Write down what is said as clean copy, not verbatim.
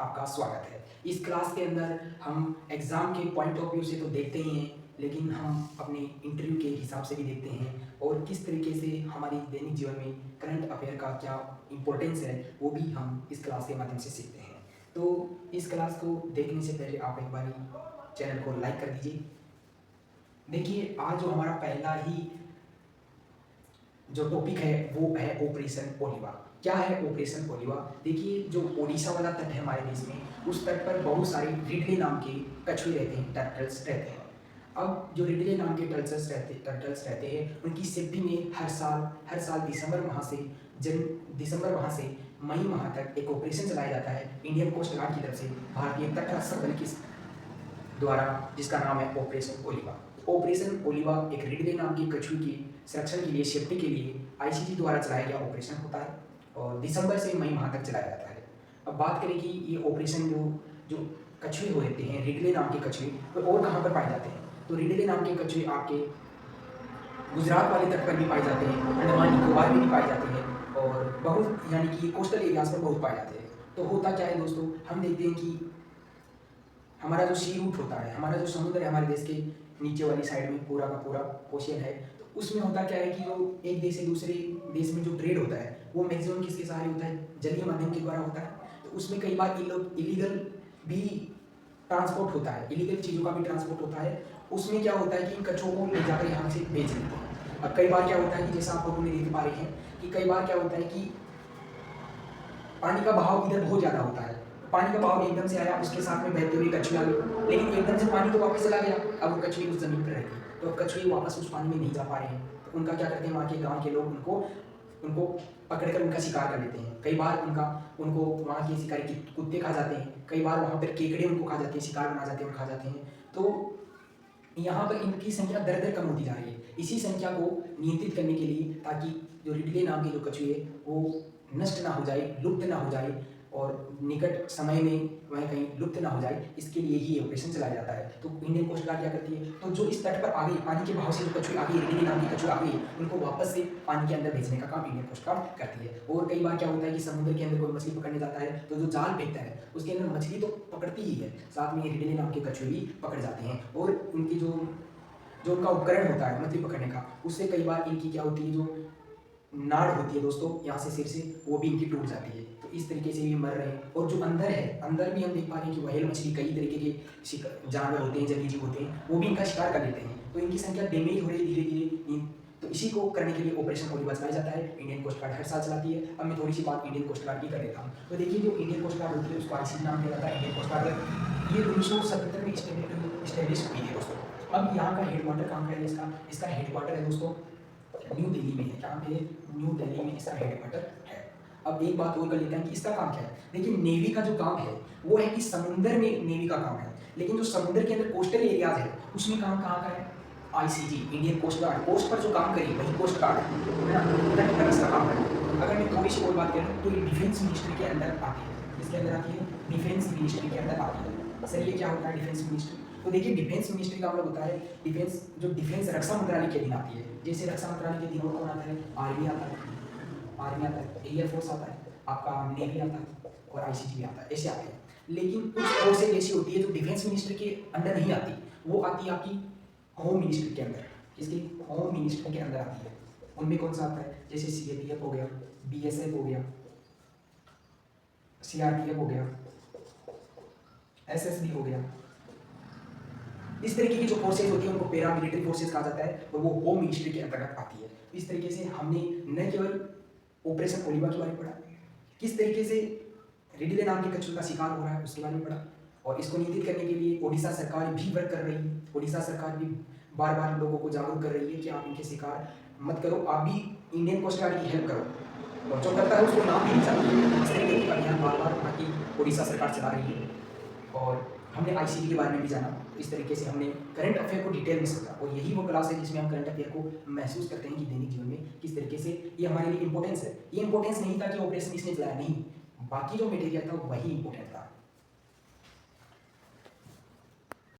आपका स्वागत है। इस क्लास के अंदर हम एग्ज़ाम के पॉइंट ऑफ व्यू से तो देखते ही हैं, लेकिन हम अपने इंटरव्यू के हिसाब से भी देखते हैं और किस तरीके से हमारी दैनिक जीवन में करंट अफेयर का क्या इम्पोर्टेंस है, वो भी हम इस क्लास के माध्यम से सीखते हैं। तो इस क्लास को देखने से पहले आप एक बारी चैनल को लाइक कर दीजिए। देखिए, आज जो हमारा पहला ही जो टॉपिक है वो है ऑपरेशन ओलिवा। क्या है ऑपरेशन ओलिवा? देखिए, जो ओडिशा वाला तट है हमारे देश में, उस तट पर बहुत सारे रिडले नाम के कछुए रहते हैं, टर्टल्स रहते हैं। अब जो रिडले नाम के टर्टल्स रहते हैं, उनकी सेफ्टी में हर साल दिसंबर माह से मई माह तक एक ऑपरेशन चलाया जाता है इंडियन कोस्ट गार्ड की तरफ से, भारतीय तटरक्षक बल की द्वारा, जिसका नाम है ऑपरेशन ओलिवा। ऑपरेशन ओलिवा एक रिडले नाम की कछुए की संरक्षण के लिए, सेफ्टी के लिए आईसीजी द्वारा चलाया गया ऑपरेशन होता है और दिसंबर से मई माह तक चलाया जाता है। अब बात करें कि ये ऑपरेशन जो कछुए होते हैं, रिडले नाम के कछुए, वो और कहाँ पर पाए जाते हैं? तो रिडले नाम के कछुए आपके गुजरात वाले तट पर भी पाए जाते हैं, अंडमान निकोबार में भी पाए जाते हैं और बहुत यानी कि कोस्टल एरियाज पर बहुत पाए जाते हैं। तो होता क्या है दोस्तों, हम देखते हैं कि हमारा जो सी रूट होता है, हमारा जो समुद्र है हमारे देश के नीचे वाली साइड में पूरा का पूरा ओशियन है, तो उसमें होता क्या है कि जो एक देश से दूसरे देश में जो ट्रेड होता है वो मैक्सिमम किसके सहारे होता है? जलीय माध्यम के द्वारा होता है। तो उसमें कई बार इलीगल भी ट्रांसपोर्ट होता है, इलीगल चीज़ों का भी ट्रांसपोर्ट होता है। उसमें क्या होता है कि इन कचरों को ले जाकर यहाँ से बेच देते हैं। अब कई बार क्या होता है कि जैसा आप फोटो में देख पा रहे हैं कि कई बार क्या होता है कि पानी का बहाव इधर बहुत ज़्यादा होता है, पानी का बहाव एकदम से आया, उसके साथ में बहते हुए कछुए आ गए, लेकिन एकदम से पानी तो वापस चला गया। अब वो कछुए उस ज़मीन पर रह गई, तो अब कछुए वापस उस पानी में नहीं जा पा रहे हैं। तो उनका क्या करते हैं वहाँ के गाँव के लोग, उनको पकड़कर उनका शिकार कर लेते हैं। कई बार उनको वहाँ के शिकारी कुत्ते खा जाते हैं, कई बार वहाँ पर केकड़े उनको खा जाते हैं, शिकार बना जाते हैं और खा जाते हैं। तो यहाँ पर इनकी संख्या दर दर कम होती जा रही है। इसी संख्या को नियंत्रित करने के लिए, ताकि जो रिडले नाम के जो कछुए वो नष्ट ना हो जाए, लुप्त ना हो जाए और निकट समय में वह कहीं लुप्त ना हो जाए, इसके लिए ही ये ऑपरेशन चलाया जाता है। तो इंडियन कोस्ट गार्ड क्या करती है, तो जो इस तट पर आ गई, पानी के बहाव से जो कछुए आ गई, रिडले नाम की कछुए आ गई, उनको वापस से पानी के अंदर भेजने का काम इंडियन कोस्ट गार्ड करती है। और कई बार क्या होता है कि समुद्र के अंदर कोई मछली पकड़ने जाता है, तो जो जाल फेंकता है उसके अंदर मछली तो पकड़ती ही है, साथ में रिडले नाम के कछुए भी पकड़ जाते हैं। और उनकी जो उनका उपकरण होता है मछली पकड़ने का, उससे कई बार इनकी क्या होती है, जो नाड़ होती है दोस्तों, यहाँ से सिर से, वो भी इनकी टूट जाती है। तो इस तरीके से भी मर रहे हैं। और जो अंदर है, अंदर भी हम देख पा रहे हैं कि व्हेल मछली, कई तरीके के जानवर होते हैं, जलीय जीव होते हैं, वो भी इनका शिकार कर लेते हैं। तो इनकी संख्या डैमेज हो रही है धीरे धीरे। तो इसी को करने के लिए ऑपरेशन ओलिवा चलाया जाता है, इंडियन कोस्ट गार्ड हर साल चलाती है। अब मैं थोड़ी सी बात इंडियन कोस्ट गार्ड की कर देता हूँ। तो देखिए, जो इंडियन कोस्ट गार्ड होती है उसको आईसीजी नाम दिया जाता है, इंडियन कोस्ट गार्ड। ये 1977 में स्टैब्लिश हुई थी दोस्तों। अब यहाँ का हेडक्वार्टर कहाँ का है? इसका हेडक्वार्टर है दोस्तों न्यू दिल्ली में है। कहाँ पे? न्यू दिल्ली में इसका हेडक्वार्टर है। अब एक बात और कर लेते हैं कि इसका काम क्या है। देखिए, नेवी का जो काम है वो है कि समुद्र में नेवी का काम है, लेकिन जो समुद्र के अंदर कोस्टल एरियाज है उसमें काम कहाँ का है? ICG, Indian coast guard. Coast पर जो काम करी वही कोस्ट गार्ड है ना, तट पर इसका काम है। अगर मैं थोड़ी सी और बात करूँ तो ये डिफेंस मिनिस्ट्री के अंदर आती है। इसके अंदर आती है, डिफेंस मिनिस्ट्री के अंदर आती है। सर, ये क्या होता है डिफेंस मिनिस्ट्री? तो देखिए, डिफेंस मिनिस्ट्री का मतलब होता है डिफेंस रक्षा मंत्रालय के अधीन आती है। जैसे रक्षा मंत्रालय के अधीन और कौन आता है? आर्मी आता है, एयरफोर्स आता है, आपका नेवी आता है और आईसीजी भी आता है, ऐसे आते हैं। लेकिन कुछ फोर्सेज ऐसी होती है जो डिफेंस मिनिस्ट्री के अंदर नहीं आती, वो आती है आपकी होम मिनिस्ट्री के अंदर। किसके? होम मिनिस्ट्री के अंदर आती है। उनमें कौन सा आता है? जैसे सीएपीएफ हो गया, बीएसएफ हो गया, सीआरपीएफ हो गया, एसएसबी हो गया। इस तरीके की जो फोर्सेज होती है उनको पैरा मिलिट्री फोर्सेज कहा जाता है और वो होम मिनिस्ट्री के अंतर्गत आती है। इस तरीके से हमने न केवल ऑपरेशन ओलिवा के बारे में पढ़ा, किस तरीके से रिडले नाम के कछुए का शिकार हो रहा है उसके बारे में पढ़ा, और इसको नियंत्रित करने के लिए ओडिशा सरकार भी वर्क कर रही है। ओडिशा सरकार भी बार बार लोगों को जागरूक कर रही है कि आप इनके शिकार मत करो, आप भी इंडियन कोस्ट गार्ड की हेल्प करो, और जो करता है उसको नाम भी नहीं चाहिए। इस तरीके के अभियान बार बार वहाँ की ओडिशा सरकार चला रही है। और हमने आईसीटी के बारे में भी जाना। इस तरीके से हमने करंट अफेयर को डिटेल में समझा, और यही वो क्लास है जिसमें हम करंट अफेयर को महसूस करते हैं कि दैनिक जीवन में किस तरीके से ये हमारे लिए इंपॉर्टेंस है। ये इंपॉर्टेंस नहीं था कि ऑपरेशन इसने चलाया, नहीं, बाकी जो मटेरियल था वही इंपॉर्टेंट था।